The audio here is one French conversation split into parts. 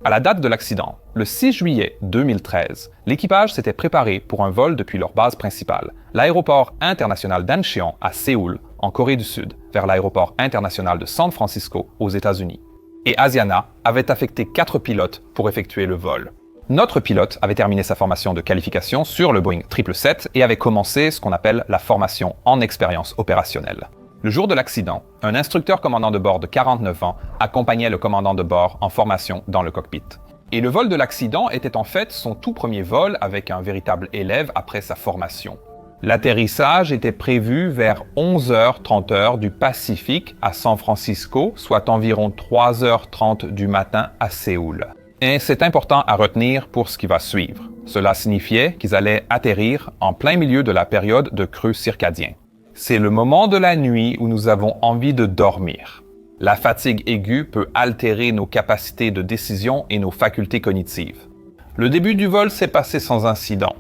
À la date de l'accident, le 6 juillet 2013, l'équipage s'était préparé pour un vol depuis leur base principale, l'aéroport international d'Incheon à Séoul, en Corée du Sud, vers l'aéroport international de San Francisco aux États-Unis. Et Asiana avait affecté 4 pilotes pour effectuer le vol. Notre pilote avait terminé sa formation de qualification sur le Boeing 777 et avait commencé ce qu'on appelle la formation en expérience opérationnelle. Le jour de l'accident, un instructeur commandant de bord de 49 ans accompagnait le commandant de bord en formation dans le cockpit. Et le vol de l'accident était en fait son tout premier vol avec un véritable élève après sa formation. L'atterrissage était prévu vers 11h30 du Pacifique à San Francisco, soit environ 3h30 du matin à Séoul. Et c'est important à retenir pour ce qui va suivre. Cela signifiait qu'ils allaient atterrir en plein milieu de la période de creux circadien. C'est le moment de la nuit où nous avons envie de dormir. La fatigue aiguë peut altérer nos capacités de décision et nos facultés cognitives. Le début du vol s'est passé sans incident.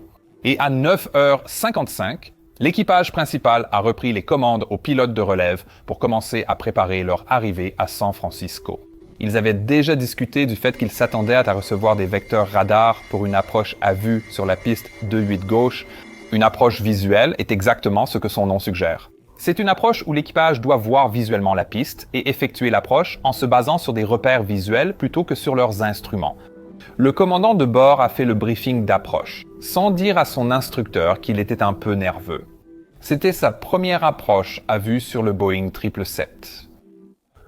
Et à 9h55, l'équipage principal a repris les commandes aux pilotes de relève pour commencer à préparer leur arrivée à San Francisco. Ils avaient déjà discuté du fait qu'ils s'attendaient à recevoir des vecteurs radars pour une approche à vue sur la piste 2-8 gauche. Une approche visuelle est exactement ce que son nom suggère. C'est une approche où l'équipage doit voir visuellement la piste et effectuer l'approche en se basant sur des repères visuels plutôt que sur leurs instruments. Le commandant de bord a fait le briefing d'approche, sans dire à son instructeur qu'il était un peu nerveux. C'était sa première approche à vue sur le Boeing 777.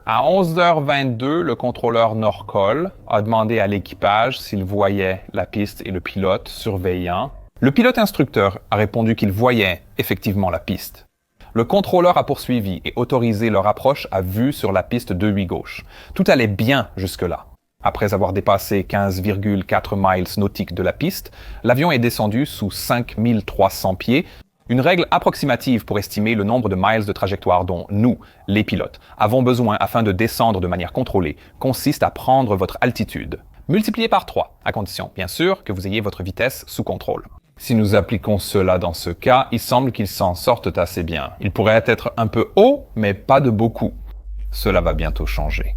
À 11h22, le contrôleur Norcol a demandé à l'équipage s'il voyait la piste et le pilote surveillant. Le pilote instructeur a répondu qu'il voyait effectivement la piste. Le contrôleur a poursuivi et autorisé leur approche à vue sur la piste 2-8 gauche. Tout allait bien jusque-là. Après avoir dépassé 15,4 miles nautiques de la piste, l'avion est descendu sous 5300 pieds, une règle approximative pour estimer le nombre de miles de trajectoire dont nous, les pilotes, avons besoin afin de descendre de manière contrôlée, consiste à prendre votre altitude, multiplié par 3, à condition, bien sûr, que vous ayez votre vitesse sous contrôle. Si nous appliquons cela dans ce cas, il semble qu'ils s'en sortent assez bien. Ils pourraient être un peu hauts, mais pas de beaucoup. Cela va bientôt changer.